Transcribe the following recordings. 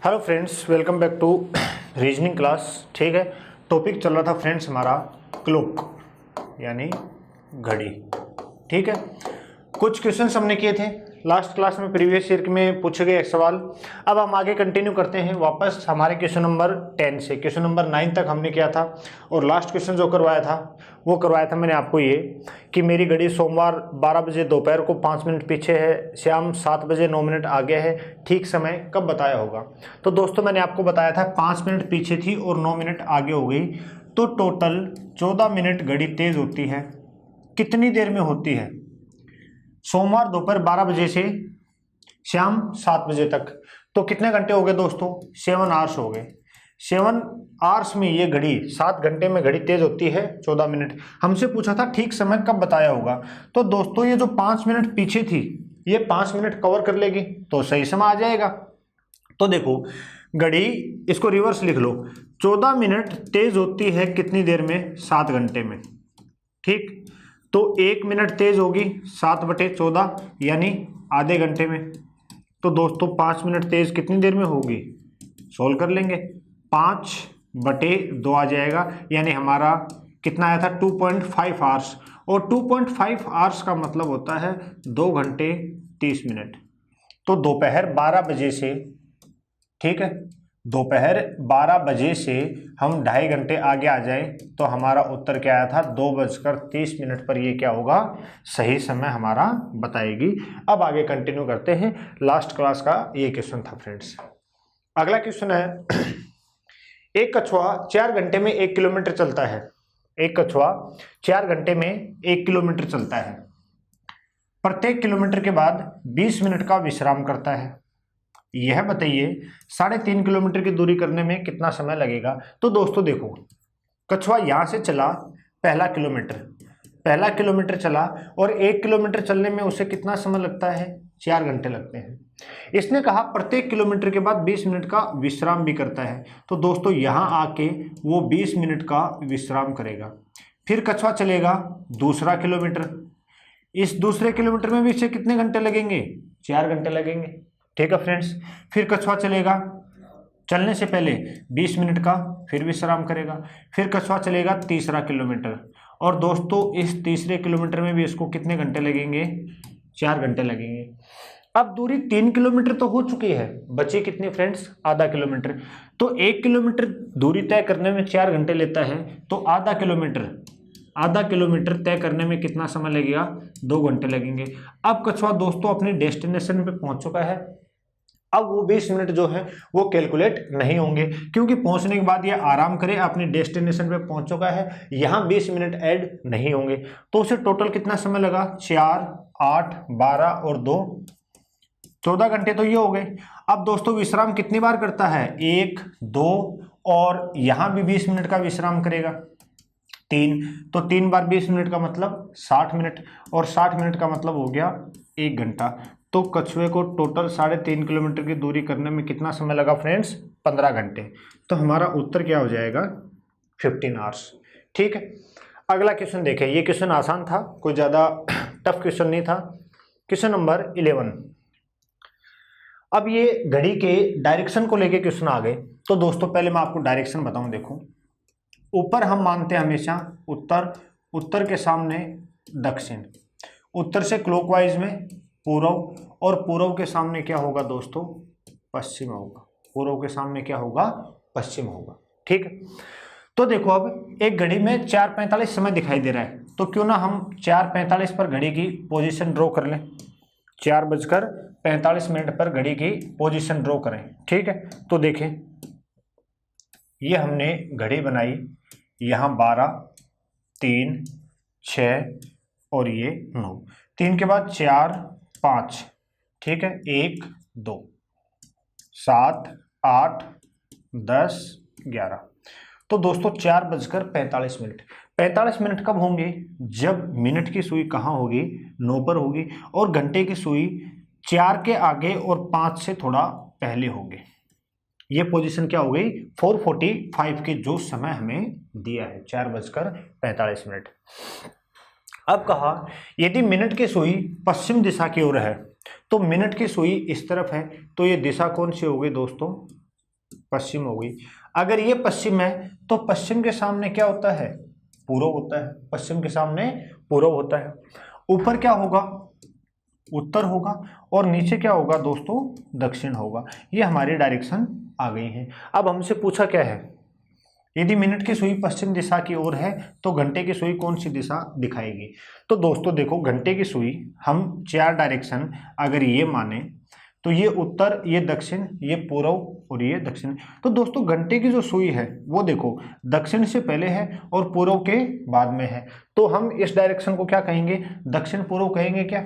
Hello friends, welcome back to reasoning class. ठीक है, topic चल रहा था फ्रेंड्स हमारा क्लॉक यानी घड़ी। ठीक है, कुछ क्वेश्चंस हमने किए थे लास्ट क्लास में, प्रीवियस ईयर में पूछे गए एक सवाल। अब हम आगे कंटिन्यू करते हैं वापस हमारे क्वेश्चन नंबर 10 से क्वेश्चन नंबर 9 तक हमने किया था। और लास्ट क्वेश्चन जो करवाया था वो करवाया था मैंने आपको ये कि मेरी घड़ी सोमवार 12 बजे दोपहर को 5 मिनट पीछे है, शाम 7 बजे 9 मिनट आगे है, ठीक समय कब बताया होगा। तो दोस्तों मैंने आपको बताया था 5 मिनट पीछे थी और 9 मिनट आगे हो गई, तो टोटल 14 मिनट घड़ी तेज होती है। कितनी देर में होती है? सोमवार दोपहर 12 बजे से शाम 7 बजे तक। तो कितने घंटे हो गए दोस्तों? 7 आवर्स हो गए। 7 आवर्स में ये घड़ी 7 घंटे में घड़ी तेज होती है 14 मिनट। हमसे पूछा था ठीक समय कब बताया होगा। तो दोस्तों ये जो 5 मिनट पीछे थी ये 5 मिनट कवर कर लेगी तो सही समय आ जाएगा। तो देखो घड़ी, इसको रिवर्स लिख लो, 14 मिनट तेज होती है कितनी देर में? 7 घंटे में। ठीक, तो 1 मिनट तेज होगी 7/14 यानी आधे घंटे में। तो दोस्तों 5 मिनट तेज कितनी देर में होगी? सोल्व कर लेंगे, 5/2 आ जाएगा, यानी हमारा कितना आया था? 2.5 आवर्स। और 2.5 आवर्स का मतलब होता है 2 घंटे 30 मिनट। तो दोपहर 12 बजे से, ठीक है, दोपहर 12 बजे से हम 2.5 घंटे आगे आ जाए तो हमारा उत्तर क्या आया था? 2:30 पर ये क्या होगा? सही समय हमारा बताएगी। अब आगे कंटिन्यू करते हैं, लास्ट क्लास का ये क्वेश्चन था फ्रेंड्स। अगला क्वेश्चन है, एक कछुआ 4 घंटे में 1 किलोमीटर चलता है। एक कछुआ 4 घंटे में 1 किलोमीटर चलता है, प्रत्येक किलोमीटर के बाद 20 मिनट का विश्राम करता है। यह बताइए 3.5 किलोमीटर की दूरी करने में कितना समय लगेगा। तो दोस्तों देखो, कछुआ यहां से चला पहला किलोमीटर चला और 1 किलोमीटर चलने में उसे कितना समय लगता है? 4 घंटे लगते हैं। इसने कहा प्रत्येक किलोमीटर के बाद 20 मिनट का विश्राम भी करता है। तो दोस्तों यहां आके वो 20 मिनट का विश्राम करेगा। फिर कछुआ चलेगा दूसरा किलोमीटर, इस दूसरे किलोमीटर में भी इसे कितने घंटे लगेंगे? 4 घंटे लगेंगे। ठीक है फ्रेंड्स, फिर कछुआ चलेगा, चलने से पहले 20 मिनट का फिर विश्राम करेगा। फिर कछुआ चलेगा तीसरा किलोमीटर, और दोस्तों इस तीसरे किलोमीटर में भी इसको कितने घंटे लगेंगे? 4 घंटे लगेंगे। अब दूरी 3 किलोमीटर तो हो चुकी है, बची कितनी फ्रेंड्स? आधा किलोमीटर। तो 1 किलोमीटर दूरी तय करने में 4 घंटे लेता है, तो आधा किलोमीटर तय करने में कितना समय लगेगा? 2 घंटे लगेंगे। अब कछुआ दोस्तों अपने डेस्टिनेशन पे पहुंच चुका है। अब वो 20 मिनट जो है वो कैलकुलेट नहीं होंगे, क्योंकि पहुंचने के बाद ये आराम करे, अपने डेस्टिनेशन पे पहुंच चुका है, यहाँ 20 मिनट ऐड नहीं होंगे। तो उसे टोटल कितना समय लगा? 4, 8, 12 और 2, 14 घंटे तो ये हो गए। अब दोस्तों विश्राम कितनी बार करता है? 1, 2 और यहाँ भी 20 मिनट का विश्राम करेगा, 3। तो 3 बार 20 मिनट का मतलब 60 मिनट, और 60 मिनट का मतलब हो गया 1 घंटा। तो कछुए को टोटल 3.5 किलोमीटर की दूरी करने में कितना समय लगा फ्रेंड्स? 15 घंटे। तो हमारा उत्तर क्या हो जाएगा? 15 आवर्स। ठीक है, अगला क्वेश्चन देखें। ये क्वेश्चन आसान था, कोई ज़्यादा टफ क्वेश्चन नहीं था। Question number 11। अब ये घड़ी के डायरेक्शन को लेके क्वेश्चन आ गए। तो दोस्तों पहले मैं आपको डायरेक्शन बताऊं। देखो, ऊपर हम मानते हैं हमेशा उत्तर, उत्तर के सामने दक्षिण, उत्तर से क्लॉकवाइज में पूर्व, और पूर्व के सामने क्या होगा दोस्तों? पश्चिम होगा। पूर्व के सामने क्या होगा? पश्चिम होगा। ठीक है, तो देखो अब एक घड़ी में 4:45 समय दिखाई दे रहा है, तो क्यों ना हम 4:45 पर घड़ी की पोजीशन ड्रॉ कर लें। 4:45 पर घड़ी की पोजीशन ड्रॉ करें। ठीक है, तो देखें ये हमने घड़ी बनाई, यहाँ 12, 3, 6 और ये 9, 3 के बाद 4, 5, ठीक है, 1, 2, 7, 8, 10, 11। तो दोस्तों 4:45। 45 मिनट कब होंगे? जब मिनट की सुई कहाँ होगी? 9 पर होगी, और घंटे की सुई 4 के आगे और 5 से थोड़ा पहले होगी। ये पोजीशन क्या हो गई? 4:45 के जो समय हमें दिया है, 4:45। अब कहा यदि मिनट की सुई पश्चिम दिशा की ओर है, तो मिनट की सुई इस तरफ है, तो ये दिशा कौन सी होगी दोस्तों? पश्चिम हो गई। अगर ये पश्चिम है तो पश्चिम के सामने क्या होता है, पूर्व होता है। पश्चिम के सामने पूर्व होता है। ऊपर क्या होगा, उत्तर होगा, और नीचे क्या होगा दोस्तों, दक्षिण होगा। ये हमारी डायरेक्शन आ गई है। अब हमसे पूछा क्या है, यदि मिनट की सुई पश्चिम दिशा की ओर है तो घंटे की सुई कौन सी दिशा दिखाएगी। तो दोस्तों देखो, घंटे की सुई हम 4 डायरेक्शन अगर ये माने तो ये उत्तर, ये दक्षिण, ये पूर्व और ये दक्षिण। तो दोस्तों घंटे की जो सुई है वो देखो दक्षिण से पहले है और पूर्व के बाद में है। तो हम इस डायरेक्शन को क्या कहेंगे, दक्षिण पूर्व कहेंगे। क्या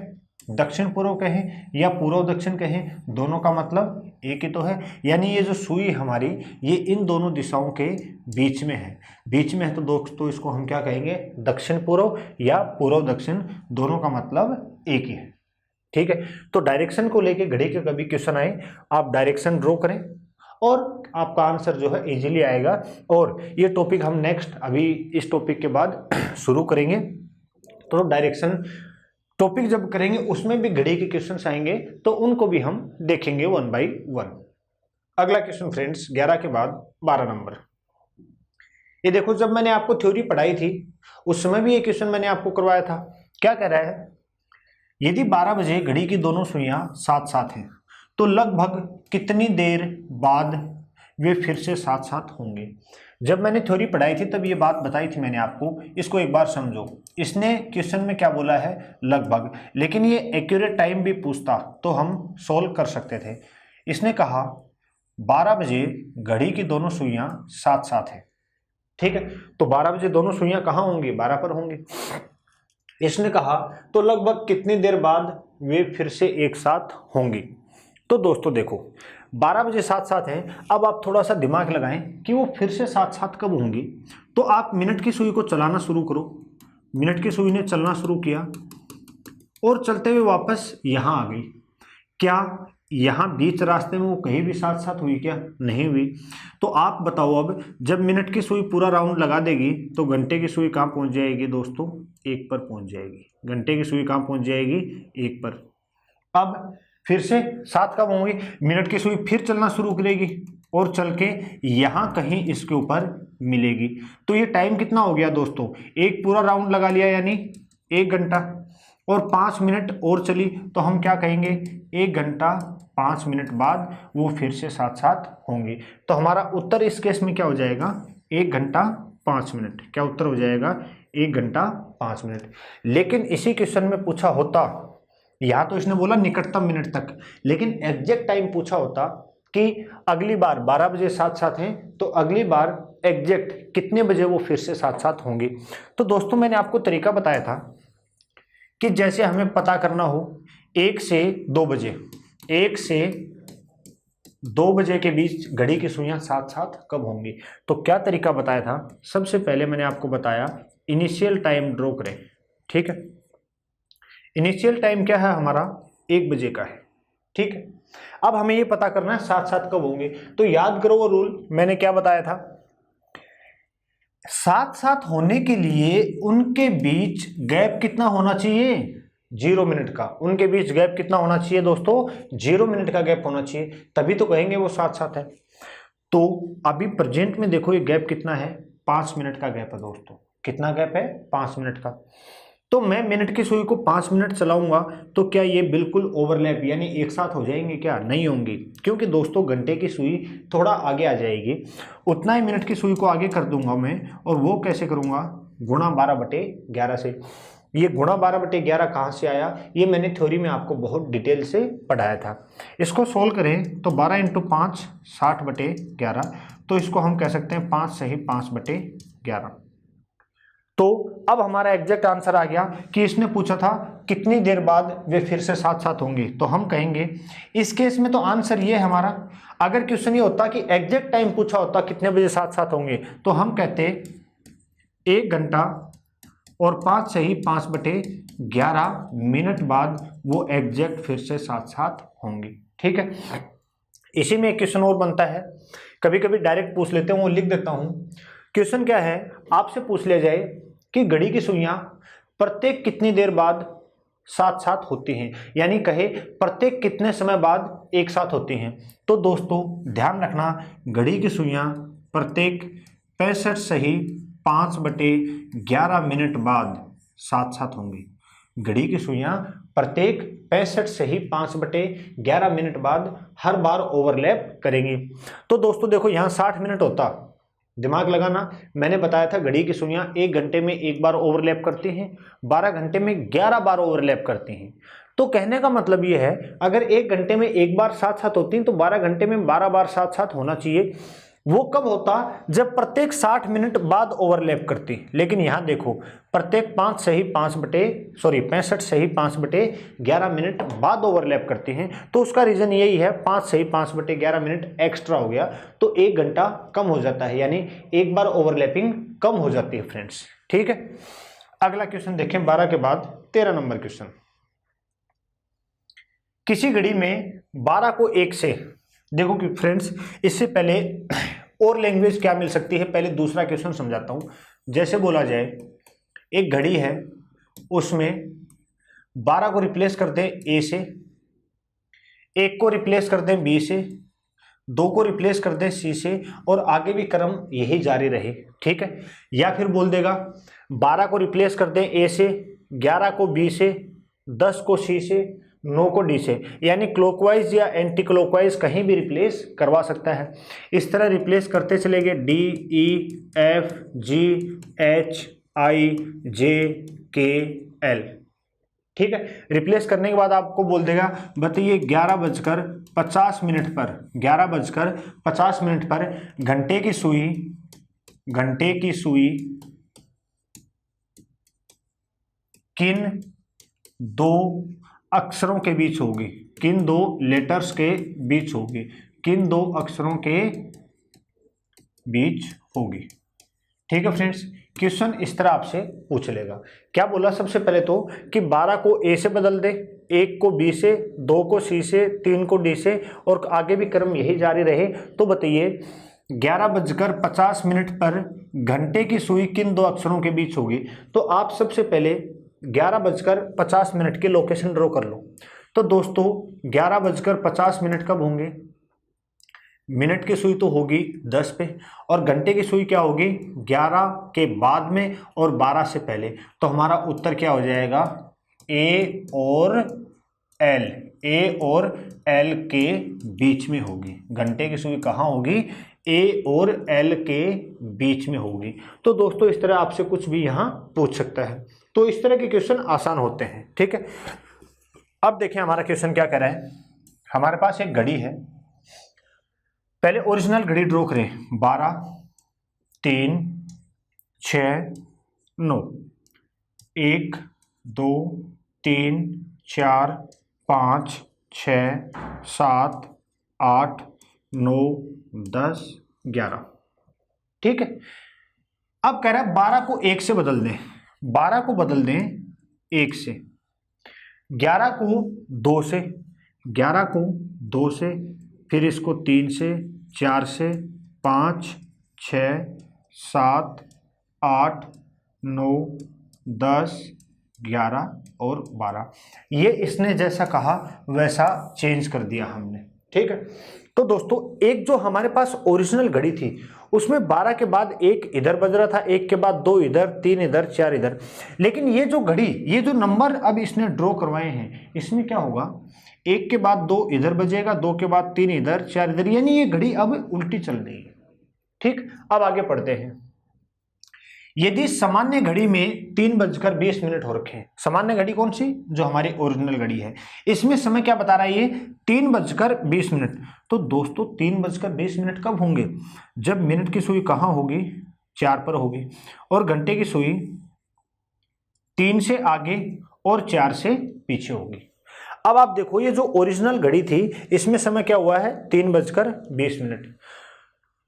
दक्षिण पूर्व कहें या पूर्व दक्षिण कहें, दोनों का मतलब एक ही तो है। यानी ये जो सुई हमारी ये इन दोनों दिशाओं के बीच में है। बीच में है तो दोस्तों इसको हम क्या कहेंगे, दक्षिण पूर्व या पूर्व दक्षिण, दोनों का मतलब एक ही है। ठीक है, तो डायरेक्शन को लेके घड़ी के कभी क्वेश्चन आए, आप डायरेक्शन ड्रॉ करें और आपका आंसर जो है इजीली आएगा। और ये टॉपिक हम नेक्स्ट अभी इस टॉपिक के बाद शुरू करेंगे। तो डायरेक्शन टॉपिक जब करेंगे उसमें भी घड़ी के क्वेश्चंस आएंगे, तो उनको भी हम देखेंगे 1 by 1। अगला क्वेश्चन फ्रेंड्स 11 के बाद 12 नंबर। ये देखो, जब मैंने आपको थ्योरी पढ़ाई थी उस समय भी ये क्वेश्चन मैंने आपको करवाया था। क्या कह रहा है, यदि 12 बजे घड़ी की दोनों सुइयां साथ साथ हैं तो लगभग कितनी देर बाद वे फिर से साथ साथ होंगे। जब मैंने थ्योरी पढ़ाई थी तब ये बात बताई थी मैंने आपको, इसको एक बार समझो। इसने क्वेश्चन में क्या बोला है, लगभग, लेकिन ये एक्यूरेट टाइम भी पूछता तो हम सोल्व कर सकते थे। इसने कहा 12 बजे घड़ी की दोनों सुइयां साथ साथ हैं। ठीक है, तो 12 बजे दोनों सुइयां कहाँ होंगी, 12 पर होंगी। इसने कहा तो लगभग कितनी देर बाद वे फिर से एक साथ होंगी। तो दोस्तों देखो 12 बजे साथ साथ हैं। अब आप थोड़ा सा दिमाग लगाएं कि वो फिर से साथ साथ कब होंगी। तो आप मिनट की सुई को चलाना शुरू करो। मिनट की सुई ने चलना शुरू किया और चलते हुए वापस यहाँ आ गई। क्या यहाँ बीच रास्ते में वो कहीं भी साथ साथ हुई, क्या नहीं हुई। तो आप बताओ, अब जब मिनट की सुई पूरा राउंड लगा देगी तो घंटे की सुई कहाँ पहुँच जाएगी दोस्तों, 1 पर पहुँच जाएगी। घंटे की सुई कहाँ पहुँच जाएगी, 1 पर। अब फिर से साथ कब होंगी, मिनट की सुई फिर चलना शुरू करेगी और चल के यहाँ कहीं इसके ऊपर मिलेगी। तो ये टाइम कितना हो गया दोस्तों, एक पूरा राउंड लगा लिया यानी 1 घंटा, और 5 मिनट और चली तो हम क्या कहेंगे, 1 घंटा 5 मिनट बाद वो फिर से साथ साथ होंगी। तो हमारा उत्तर इस केस में क्या हो जाएगा, 1 घंटा 5 मिनट। क्या उत्तर हो जाएगा, 1 घंटा 5 मिनट। लेकिन इसी क्वेश्चन में पूछा होता, यहाँ तो इसने बोला निकटतम मिनट तक, लेकिन एग्जैक्ट टाइम पूछा होता कि अगली बार 12 बजे साथ साथ हैं तो अगली बार एग्जैक्ट कितने बजे वो फिर से साथ साथ होंगे। तो दोस्तों मैंने आपको तरीका बताया था कि जैसे हमें पता करना हो 1 से 2 बजे, 1 से 2 बजे के बीच घड़ी की सुइयां साथ साथ कब होंगी। तो क्या तरीका बताया था, सबसे पहले मैंने आपको बताया इनिशियल टाइम ड्रॉ करें। ठीक है, इनिशियल टाइम क्या है हमारा, 1 बजे का है। ठीक है, अब हमें ये पता करना है साथ साथ कब होंगे। तो याद करो वो रूल मैंने क्या बताया था, साथ साथ होने के लिए उनके बीच गैप कितना होना चाहिए, 0 मिनट का। उनके बीच गैप कितना होना चाहिए दोस्तों, 0 मिनट का गैप होना चाहिए, तभी तो कहेंगे वो साथ साथ है। तो अभी प्रेजेंट में देखो ये गैप कितना है, 5 मिनट का गैप है दोस्तों। कितना गैप है, 5 मिनट का। तो मैं मिनट की सुई को 5 मिनट चलाऊंगा तो क्या ये बिल्कुल ओवरलैप यानी एक साथ हो जाएंगे, क्या नहीं होंगी, क्योंकि दोस्तों घंटे की सुई थोड़ा आगे आ जाएगी। उतना ही मिनट की सुई को आगे कर दूंगा मैं, और वो कैसे करूंगा, गुणा 12/11 से। ये गुणा 12/11 कहाँ से आया, ये मैंने थ्योरी में आपको बहुत डिटेल से पढ़ाया था। इसको सोल्व करें तो 12 × 5 60/11, तो इसको हम कह सकते हैं 5 सही 5/11। तो अब हमारा एग्जैक्ट आंसर आ गया कि इसने पूछा था कितनी देर बाद वे फिर से साथ साथ होंगे। तो हम कहेंगे इस केस में तो आंसर ये है हमारा। अगर क्वेश्चन ये होता कि एग्जैक्ट टाइम पूछा होता कितने बजे साथ साथ होंगे, तो हम कहते 1 घंटा और 5 सही 5/11 मिनट बाद वो एग्जैक्ट फिर से साथ साथ होंगे। ठीक है, इसी में एक क्वेश्चन और बनता है, कभी कभी डायरेक्ट पूछ लेते हैं, वो लिख देता हूं। क्वेश्चन क्या है, आपसे पूछ लिया जाए कि घड़ी की सुइयां प्रत्येक कितनी देर बाद साथ साथ होती हैं, यानी कहे प्रत्येक कितने समय बाद एक साथ होती हैं। तो दोस्तों ध्यान रखना, घड़ी की सुइयां प्रत्येक 65 सही 5/11 मिनट बाद साथ साथ होंगी। घड़ी की सुइयां प्रत्येक 65 से ही 5/11 मिनट बाद हर बार ओवरलैप करेंगी। तो दोस्तों देखो यहाँ 60 मिनट होता, दिमाग लगाना, मैंने बताया था घड़ी की सुइयां 1 घंटे में एक बार ओवरलैप करती हैं, 12 घंटे में 11 बार ओवरलैप करती हैं। तो कहने का मतलब ये है, अगर 1 घंटे में एक बार साथ साथ होती हैं तो 12 घंटे में 12 बार साथ साथ होना चाहिए। वो कब होता, जब प्रत्येक 60 मिनट बाद ओवरलैप करती। लेकिन यहां देखो प्रत्येक 65 से ही 5/11 मिनट बाद ओवरलैप करती हैं। तो उसका रीजन यही है, 5 से ही 5/11 मिनट एक्स्ट्रा हो गया, तो 1 घंटा कम हो जाता है, यानी एक बार ओवरलैपिंग कम हो जाती है फ्रेंड्स। ठीक है, अगला क्वेश्चन देखें 12 के बाद 13 नंबर क्वेश्चन। किसी घड़ी में 12 को 1 से, देखो कि फ्रेंड्स इससे पहले और लैंग्वेज क्या मिल सकती है, पहले दूसरा क्वेश्चन समझाता हूं। जैसे बोला जाए एक घड़ी है, उसमें 12 को रिप्लेस कर दें ए से, 1 को रिप्लेस कर दें बी से, 2 को रिप्लेस कर दें सी से, और आगे भी क्रम यही जारी रहे। ठीक है, या फिर बोल देगा 12 को रिप्लेस कर दें ए से, 11 को बी से, 10 को सी से, 9 को डी से, यानी क्लॉकवाइज या एंटी क्लॉकवाइज कहीं भी रिप्लेस करवा सकता है। इस तरह रिप्लेस करते चलेंगे D E F G H I J K L. ठीक है, रिप्लेस करने के बाद आपको बोल देगा बताइए 11:50 पर 11:50 पर घंटे की सुई किन दो अक्षरों के बीच होगी, किन 2 लेटर्स के बीच होगी, किन 2 अक्षरों के बीच होगी। ठीक है फ्रेंड्स, क्वेश्चन इस तरह आपसे पूछ लेगा। क्या बोला सबसे पहले तो कि 12 को ए से बदल दे, 1 को बी से, 2 को सी से, 3 को डी से, और आगे भी क्रम यही जारी रहे। तो बताइए 11:50 पर घंटे की सुई किन 2 अक्षरों के बीच होगी। तो आप सबसे पहले 11:50 की लोकेशन ड्रॉ कर लो। तो दोस्तों 11:50 कब होंगे, मिनट की सुई तो होगी 10 पे, और घंटे की सुई क्या होगी 11 के बाद में और 12 से पहले। तो हमारा उत्तर क्या हो जाएगा, ए और एल के बीच में होगी। घंटे की सुई कहाँ होगी, ए और एल के बीच में होगी। तो दोस्तों इस तरह आपसे कुछ भी यहाँ पूछ सकता है। तो इस तरह के क्वेश्चन आसान होते हैं। ठीक है, अब देखिए हमारा क्वेश्चन क्या कह रहा है। हमारे पास एक घड़ी है, पहले ओरिजिनल घड़ी ड्रॉ करें। 12 3 6 9, 1 2 3 4 5 6 7 8 9 10 11। ठीक है, अब कह रहा है 12 को 1 से बदल दें, 12 को बदल दें 1 से, 11 को 2 से, 11 को 2 से, फिर इसको 3 से, 4 से, 5 6 7 8 9 10 11 और 12। ये इसने जैसा कहा वैसा चेंज कर दिया हमने। ठीक है, तो दोस्तों एक जो हमारे पास ओरिजिनल घड़ी थी उसमें 12 के बाद 1 इधर बज रहा था, 1 के बाद 2 इधर, 3 इधर, 4 इधर। लेकिन ये जो घड़ी, ये जो नंबर अब इसने ड्रॉ करवाए हैं, इसमें क्या होगा, 1 के बाद 2 इधर बजेगा, 2 के बाद 3 इधर, 4 इधर, यानी ये घड़ी अब उल्टी चल रही है। ठीक, अब आगे पढ़ते हैं। यदि सामान्य घड़ी में 3:20 हो रखे हैं, सामान्य घड़ी कौन सी, जो हमारी ओरिजिनल घड़ी है, इसमें समय क्या बता रहा है ये 3:20। तो दोस्तों 3:20 कब होंगे, जब मिनट की सुई कहाँ होगी 4 पर होगी, और घंटे की सुई 3 से आगे और 4 से पीछे होगी। अब आप देखो ये जो ओरिजिनल घड़ी थी इसमें समय क्या हुआ है 3:20।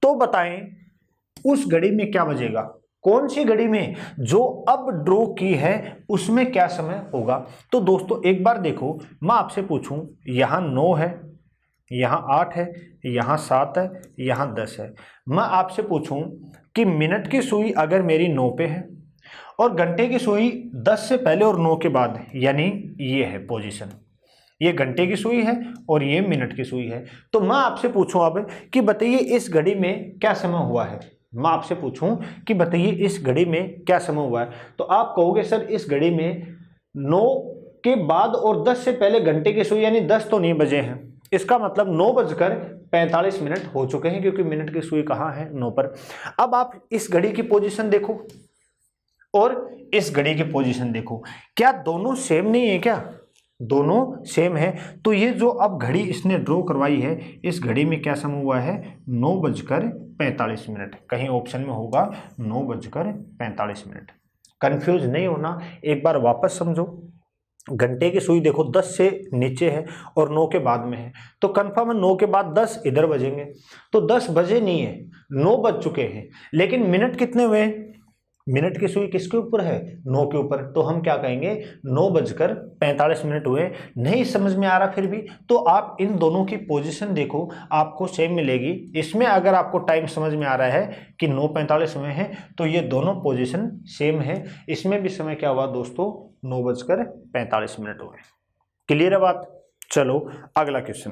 तो बताएं उस घड़ी में क्या बजेगा, कौन सी घड़ी में जो अब ड्रॉ की है उसमें क्या समय होगा। तो दोस्तों एक बार देखो, मैं आपसे पूछूं, यहां 9 है, यहां 8 है, यहां 7 है, यहां 10 है। मैं आपसे पूछूं कि मिनट की सुई अगर मेरी 9 पे है और घंटे की सुई 10 से पहले और 9 के बाद है, यानी ये है पोजीशन, ये घंटे की सुई है और ये मिनट की सुई है। तो मैं आपसे पूछूं अब कि बताइए इस घड़ी में क्या समय हुआ है। मैं आपसे पूछूं कि बताइए इस घड़ी में क्या समय हुआ है, तो आप कहोगे सर इस घड़ी में 9 के बाद और 10 से पहले घंटे की सुई, यानी 10 तो नहीं बजे हैं, इसका मतलब 9:45 हो चुके हैं, क्योंकि मिनट की सुई कहाँ है, 9 पर। अब आप इस घड़ी की पोजीशन देखो और इस घड़ी की पोजीशन देखो, क्या दोनों सेम नहीं है क्या? दोनों सेम है। तो ये जो अब घड़ी इसने ड्रॉ करवाई है, इस घड़ी में क्या समय हुआ है, 9:45। कहीं ऑप्शन में होगा 9:45। कंफ्यूज नहीं होना, एक बार वापस समझो। घंटे की सुई देखो 10 से नीचे है और 9 के बाद में है, तो कंफर्म है 9 के बाद 10 इधर बजेंगे, तो 10 बजे नहीं है, 9 बज चुके हैं। लेकिन मिनट कितने हुए? मिनट की सुई किसके ऊपर है, 9 के ऊपर, तो हम क्या कहेंगे 9:45 हुए। नहीं समझ में आ रहा फिर भी, तो आप इन दोनों की पोजीशन देखो, आपको सेम मिलेगी। इसमें अगर आपको टाइम समझ में आ रहा है कि 9:45 हुए हैं, तो ये दोनों पोजीशन सेम है। इसमें भी समय क्या हुआ दोस्तों, 9:45 हुए। क्लियर है बात? चलो अगला क्वेश्चन,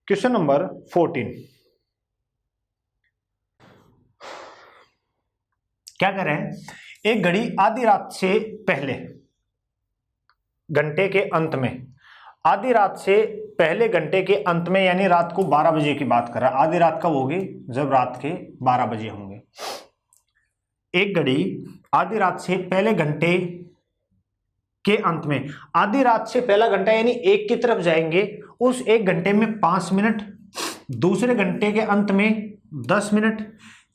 क्वेश्चन नंबर 14। क्या कर रहे हैं, एक घड़ी आधी रात से पहले, घंटे के अंत में, आधी रात से पहले घंटे के अंत में, यानी रात को 12 बजे की बात कर रहा है। आधी रात कब होगी, जब रात के 12 बजे होंगे। एक घड़ी आधी रात से पहले घंटे के अंत में, आधी रात से पहला घंटा यानी एक की तरफ जाएंगे, उस एक घंटे में 5 मिनट, दूसरे घंटे के अंत में 10 मिनट,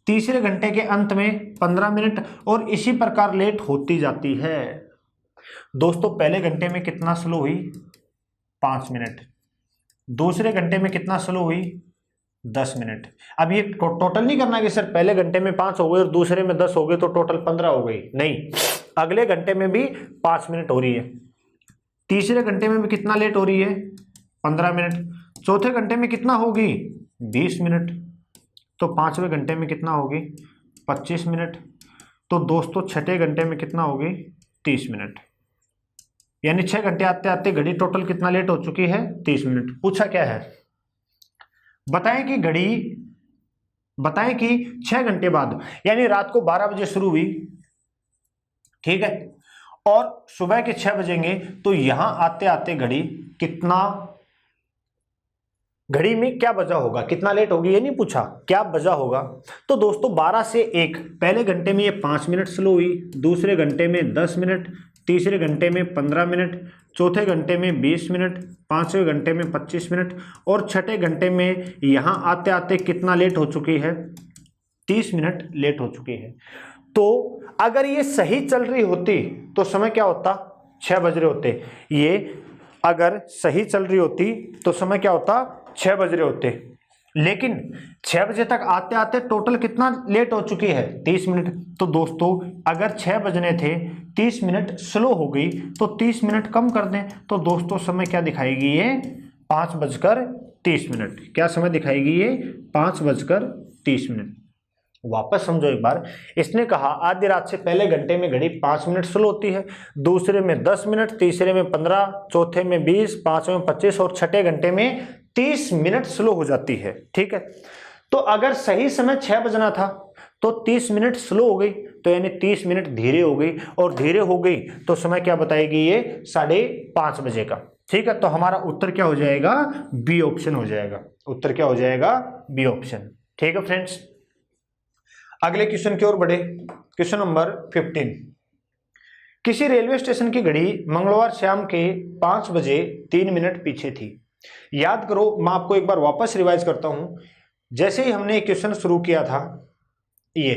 तीसरे घंटे के अंत में 15 मिनट, और इसी प्रकार लेट होती जाती है। दोस्तों पहले घंटे में कितना स्लो हुई, 5 मिनट, दूसरे घंटे में कितना स्लो हुई, 10 मिनट। अब ये टोटल नहीं करना कि सर पहले घंटे में 5 हो गए और दूसरे में 10 हो गए तो टोटल 15 हो गई, नहीं, अगले घंटे में भी 5 मिनट हो रही है, तीसरे घंटे में भी कितना लेट हो रही है, 15 मिनट, चौथे घंटे में कितना होगी, 20 मिनट, तो पांचवें घंटे में कितना होगी, 25 मिनट, तो दोस्तों छठे घंटे में कितना होगी, 30 मिनट। यानी 6 घंटे आते आते घड़ी टोटल कितना लेट हो चुकी है, 30 मिनट। पूछा क्या है, बताएं कि घड़ी, बताएं कि 6 घंटे बाद, यानी रात को 12 बजे शुरू हुई, ठीक है, और सुबह के 6 बजेंगे, तो यहां आते आते घड़ी कितना, घड़ी में क्या बजा होगा, कितना लेट होगी, ये नहीं पूछा, क्या बजा होगा। तो दोस्तों 12 से 1, पहले घंटे में ये 5 मिनट स्लो हुई, दूसरे घंटे में 10 मिनट, तीसरे घंटे में 15 मिनट, चौथे घंटे में 20 मिनट, पांचवें घंटे में 25 मिनट, और छठे घंटे में यहां आते आते कितना लेट हो चुकी है, 30 मिनट लेट हो चुकी है। तो अगर ये सही चल रही होती तो समय क्या होता, 6 बज रहे होते। ये अगर सही चल रही होती तो समय क्या होता, 6 बज रहे होते। लेकिन 6 बजे तक आते आते टोटल कितना लेट हो चुकी है, 30 मिनट। तो दोस्तों अगर 6 बजने थे, 30 मिनट स्लो हो गई, तो 30 मिनट कम कर दें, तो दोस्तों समय क्या दिखाएगी ये, 5:30। क्या समय दिखाएगी ये, 5:30। वापस समझो एक बार, इसने कहा आधी रात से पहले घंटे में घड़ी 5 मिनट स्लो होती है, दूसरे में 10 मिनट, तीसरे में 15, चौथे में 20, पांचवें में 25 और छठे घंटे में 30 मिनट स्लो हो जाती है, ठीक है। तो अगर सही समय 6 बजना था तो 30 मिनट स्लो हो गई, तो यानी 30 मिनट धीरे हो गई, और धीरे हो गई तो समय क्या बताएगी ये, 5:30 बजे का, ठीक है। तो हमारा उत्तर क्या हो जाएगा, बी ऑप्शन हो जाएगा। उत्तर क्या हो जाएगा, बी ऑप्शन, ठीक है फ्रेंड्स। अगले क्वेश्चन की ओर बढ़े, क्वेश्चन नंबर 15। किसी रेलवे स्टेशन की घड़ी मंगलवार शाम के 5:03 पीछे थी। याद करो, मैं आपको एक बार वापस रिवाइज करता हूं। जैसे ही हमने क्वेश्चन शुरू किया था, ये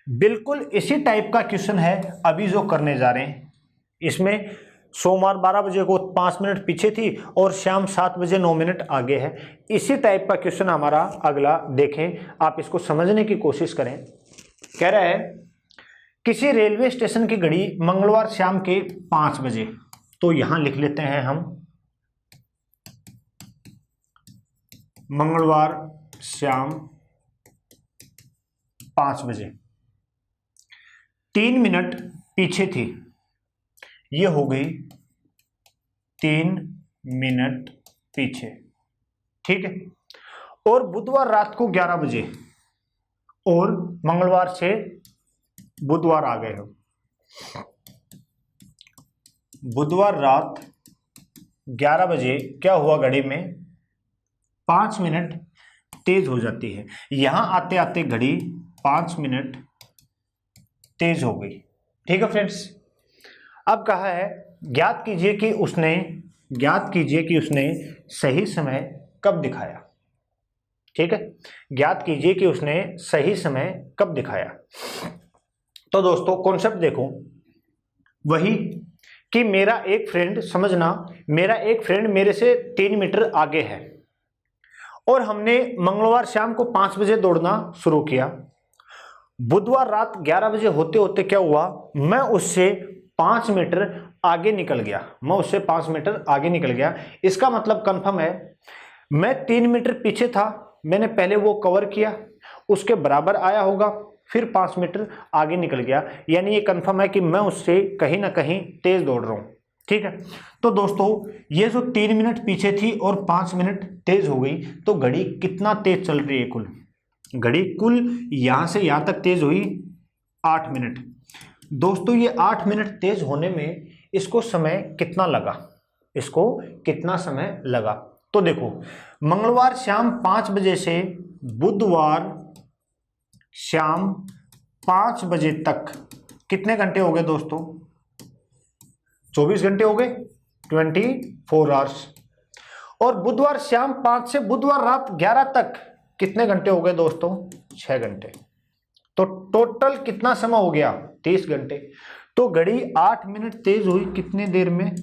बिल्कुल इसी टाइप का क्वेश्चन है अभी जो करने जा रहे हैं। इसमें सोमवार 12 बजे को 5 मिनट पीछे थी और शाम 7 बजे 9 मिनट आगे है। इसी टाइप का क्वेश्चन हमारा अगला देखें, आप इसको समझने की कोशिश करें। कह रहा है किसी रेलवे स्टेशन की घड़ी मंगलवार शाम के 5 बजे, तो यहां लिख लेते हैं हम मंगलवार शाम 5 बजे 3 मिनट पीछे थी, ये हो गई 3 मिनट पीछे, ठीक है। और बुधवार रात को 11 बजे, और मंगलवार से बुधवार आ गए हो, बुधवार रात 11 बजे क्या हुआ, घड़ी में 5 मिनट तेज हो जाती है। यहां आते आते घड़ी 5 मिनट तेज हो गई, ठीक है फ्रेंड्स। अब कहा है ज्ञात कीजिए कि उसने सही समय कब दिखाया, ठीक है। ज्ञात कीजिए कि उसने सही समय कब दिखाया। तो दोस्तों कॉन्सेप्ट देखो, वही कि मेरा एक फ्रेंड, समझना, मेरा एक फ्रेंड मेरे से 3 मीटर आगे है और हमने मंगलवार शाम को 5 बजे दौड़ना शुरू किया। बुधवार रात 11 बजे होते होते क्या हुआ, मैं उससे 5 मीटर आगे निकल गया। इसका मतलब कंफर्म है, मैं 3 मीटर पीछे था, मैंने पहले वो कवर किया, उसके बराबर आया होगा, फिर 5 मीटर आगे निकल गया। यानी ये कंफर्म है कि मैं उससे कहीं ना कहीं तेज दौड़ रहा हूं, ठीक है। तो दोस्तों ये जो 3 मिनट पीछे थी और 5 मिनट तेज हो गई, तो घड़ी कितना तेज चल रही है, घड़ी कुल यहां से यहां तक तेज हुई 8 मिनट। दोस्तों ये 8 मिनट तेज होने में इसको कितना समय लगा, तो देखो मंगलवार शाम 5 बजे से बुधवार शाम 5 बजे तक कितने घंटे हो गए दोस्तों, 24 घंटे हो गए, 24 आवर्स। और बुधवार शाम 5 से बुधवार रात 11 तक कितने घंटे हो गए दोस्तों, 6 घंटे। तो टोटल कितना समय हो गया, 30 घंटे। तो घड़ी 8 मिनट तेज हुई कितने देर में,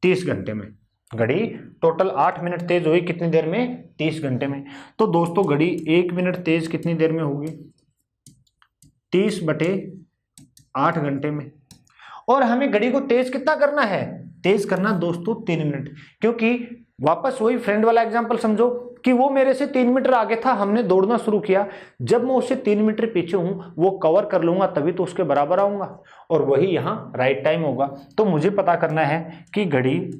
30 घंटे में। घड़ी टोटल 8 मिनट तेज हुई कितनी देर में, 30 घंटे में। तो दोस्तों घड़ी 1 मिनट तेज कितनी देर में होगी, 30/8 घंटे में। और हमें घड़ी को तेज कितना करना है, तेज करना दोस्तों 3 मिनट, क्योंकि वापस वही फ्रेंड वाला एग्जांपल समझो कि वो मेरे से 3 मीटर आगे था, हमने दौड़ना शुरू किया, जब मैं उससे 3 मीटर पीछे हूं, वो कवर कर लूंगा तभी तो उसके बराबर आऊंगा, और वही यहां राइट टाइम होगा। तो मुझे पता करना है कि घड़ी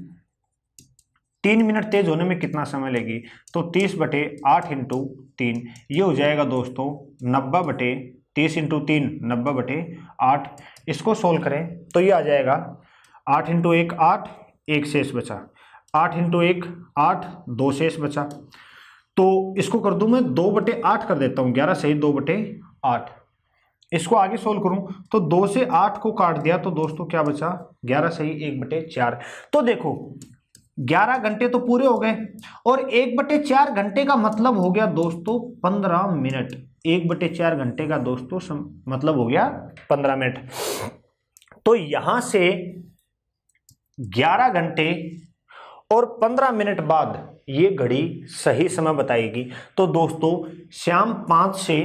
3 मिनट तेज होने में कितना समय लेगी। तो 30/8 × 3 ये हो जाएगा दोस्तों 90/30 × 3 90/8। इसको सोल्व करें तो ये आ जाएगा 8 × 1 8, 1 शेष बचा, 8 × 1 8, 2 शेष बचा। तो इसको कर दूं मैं 2/8 कर देता हूं, 11 सही 2/8। इसको आगे सोल्व करूं तो 2 से 8 को काट दिया तो दोस्तों क्या बचा, 11 सही 1/4। तो देखो 11 घंटे तो पूरे हो गए, और 1/4 घंटे का मतलब हो गया दोस्तों 15 मिनट। 1/4 घंटे का दोस्तों मतलब हो गया 15 मिनट। तो यहां से 11 घंटे और 15 मिनट बाद ये घड़ी सही समय बताएगी। तो दोस्तों शाम 5 से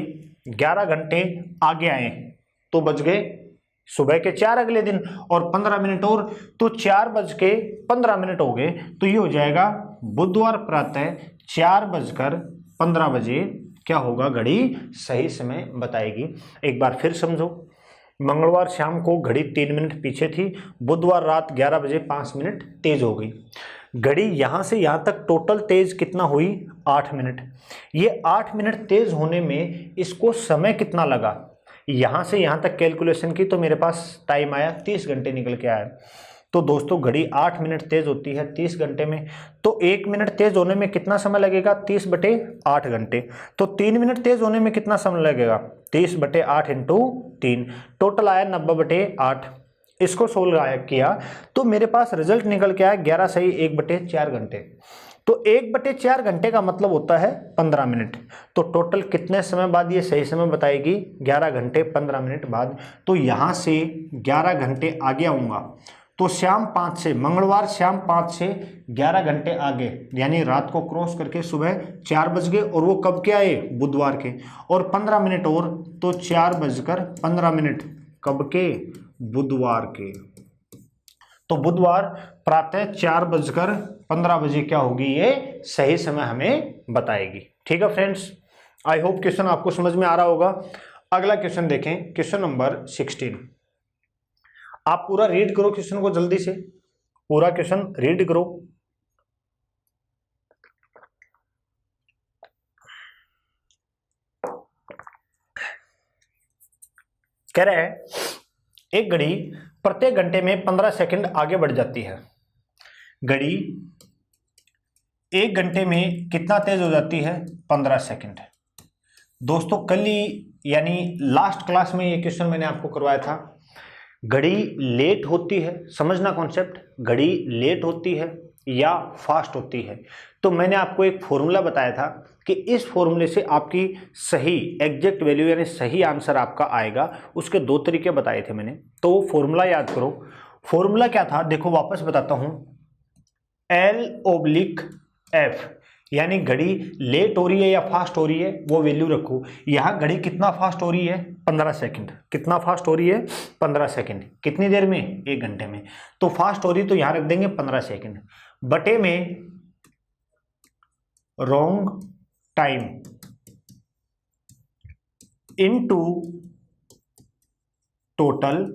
11 घंटे आगे आए तो बज गए सुबह के 4 अगले दिन, और 15 मिनट और तो 4:15 हो गए। तो ये हो जाएगा बुधवार प्रातः 4:15 क्या होगा, घड़ी सही समय बताएगी। एक बार फिर समझो, मंगलवार शाम को घड़ी 3 मिनट पीछे थी, बुधवार रात 11 बजे 5 मिनट तेज हो गई। घड़ी यहां से यहां तक टोटल तेज कितना हुई, 8 मिनट। ये 8 मिनट तेज होने में इसको समय कितना लगा, यहां से यहां तक कैलकुलेशन की तो मेरे पास टाइम आया 30 घंटे निकल के आया। तो दोस्तों घड़ी 8 मिनट तेज होती है 30 घंटे में, तो 1 मिनट तेज होने में कितना समय लगेगा, 30/8 घंटे। तो 3 मिनट तेज होने में कितना समय लगेगा, 30/8 × 3, टोटल आया 90/8। इसको सोल्व किया तो मेरे पास रिजल्ट निकल के आया 11 सही 1/4 घंटे। तो 1/4 घंटे का मतलब होता है 15 मिनट। तो टोटल कितने समय बाद ये सही समय बताएगी, 11 घंटे 15 मिनट बाद। तो यहां से 11 घंटे आगे आऊंगा तो शाम 5 से, मंगलवार शाम 5 से 11 घंटे आगे, यानी रात को क्रॉस करके सुबह 4 बज गए, और वो कब के आए, बुधवार के। और 15 मिनट और तो 4:15 कब के, बुधवार के। तो बुधवार प्रातः 4:15 क्या होगी, ये सही समय हमें बताएगी। ठीक है फ्रेंड्स, आई होप क्वेश्चन आपको समझ में आ रहा होगा। अगला क्वेश्चन देखें, क्वेश्चन नंबर 16। आप पूरा रीड करो क्वेश्चन को जल्दी से, पूरा क्वेश्चन रीड करो। कह रहा है एक घड़ी प्रत्येक घंटे में 15 सेकंड आगे बढ़ जाती है। घड़ी एक घंटे में कितना तेज हो जाती है? 15 सेकंड। दोस्तों कल ही यानी लास्ट क्लास में ये क्वेश्चन मैंने आपको करवाया था। घड़ी लेट होती है, समझना कॉन्सेप्ट, घड़ी लेट होती है या फास्ट होती है। तो मैंने आपको एक फॉर्मूला बताया था कि इस फॉर्मूले से आपकी सही एग्जैक्ट वैल्यू यानी सही आंसर आपका आएगा। उसके दो तरीके बताए थे मैंने, तो वो फॉर्मूला याद करो। फॉर्मूला क्या था देखो वापस बताता हूं, L/F, यानी घड़ी लेट हो रही है या फास्ट हो रही है वो वैल्यू रखो। यहां घड़ी कितना फास्ट हो रही है? 15 सेकंड। कितना फास्ट हो रही है? 15 सेकंड। कितनी देर में? एक घंटे में। तो फास्ट हो रही तो यहां रख देंगे 15 सेकंड बटे में wrong time into total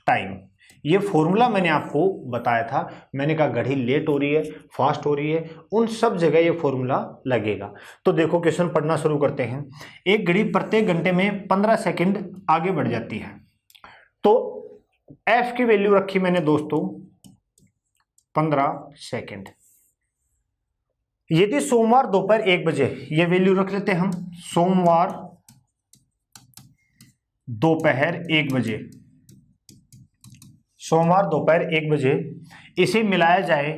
time. ये फॉर्मूला मैंने आपको बताया था। मैंने कहा घड़ी लेट हो रही है, फास्ट हो रही है, उन सब जगह ये फॉर्मूला लगेगा। तो देखो क्वेश्चन पढ़ना शुरू करते हैं। एक घड़ी प्रत्येक घंटे में 15 सेकंड आगे बढ़ जाती है। तो एफ की वैल्यू रखी मैंने दोस्तों 15 सेकंड। यदि सोमवार दोपहर 1 बजे, ये वैल्यू रख लेते हैं हम, सोमवार दोपहर 1 बजे, सोमवार दोपहर 1 बजे इसे मिलाया जाए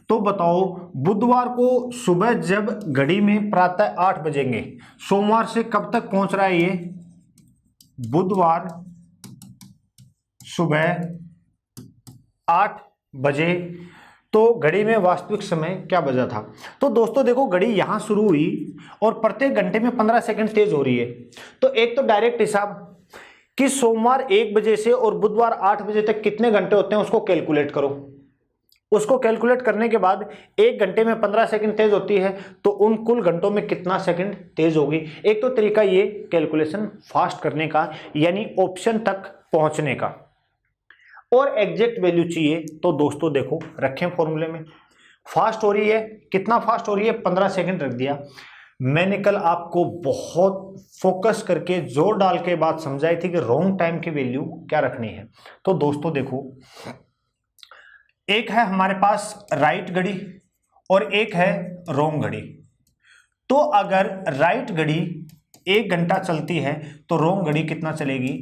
तो बताओ बुधवार को सुबह जब घड़ी में प्रातः 8 बजेंगे, सोमवार से कब तक पहुंच रहा है ये? बुधवार सुबह 8 बजे। तो घड़ी में वास्तविक समय क्या बजा था? तो दोस्तों देखो घड़ी यहां शुरू हुई और प्रत्येक घंटे में 15 सेकंड तेज हो रही है। तो एक तो डायरेक्ट हिसाब कि सोमवार 1 बजे से और बुधवार 8 बजे तक कितने घंटे होते हैं उसको कैलकुलेट करो। उसको कैलकुलेट करने के बाद एक घंटे में 15 सेकंड तेज होती है तो उन कुल घंटों में कितना सेकंड तेज होगी। एक तो तरीका ये कैलकुलेशन फास्ट करने का यानी ऑप्शन तक पहुंचने का, और एग्जैक्ट वैल्यू चाहिए तो दोस्तों देखो रखें फॉर्मूले में। फास्ट हो रही है, कितना फास्ट हो रही है? 15 सेकंड रख दिया। मैंने कल आपको बहुत फोकस करके जोर डाल के बात समझाई थी कि रॉन्ग टाइम की वैल्यू क्या रखनी है। तो दोस्तों देखो एक है हमारे पास राइट घड़ी और एक है रॉन्ग घड़ी। तो अगर राइट घड़ी 1 घंटा चलती है तो रॉन्ग घड़ी कितना चलेगी?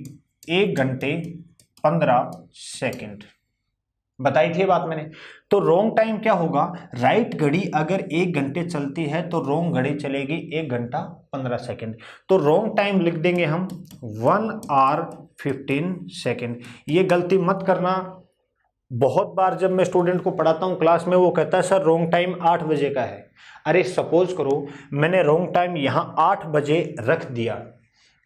1 घंटे 15 सेकंड। बताई थी ये बात मैंने। तो रॉन्ग टाइम क्या होगा? राइट घड़ी अगर 1 घंटे चलती है तो रॉन्ग घड़ी चलेगी 1 घंटा 15 सेकंड। तो रॉन्ग टाइम लिख देंगे हम 1 आवर 15 सेकंड। ये गलती मत करना। बहुत बार जब मैं स्टूडेंट को पढ़ाता हूँ क्लास में वो कहता है सर रॉन्ग टाइम 8 बजे का है। अरे सपोज करो मैंने रॉन्ग टाइम यहाँ 8 बजे रख दिया,